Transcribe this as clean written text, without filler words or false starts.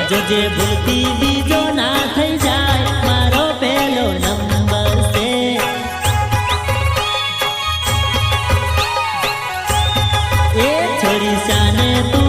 જોજે ભૂલતી બીજો ના થઈ જાય મારો પહેલો નંબર છે એ છોડી શાને તું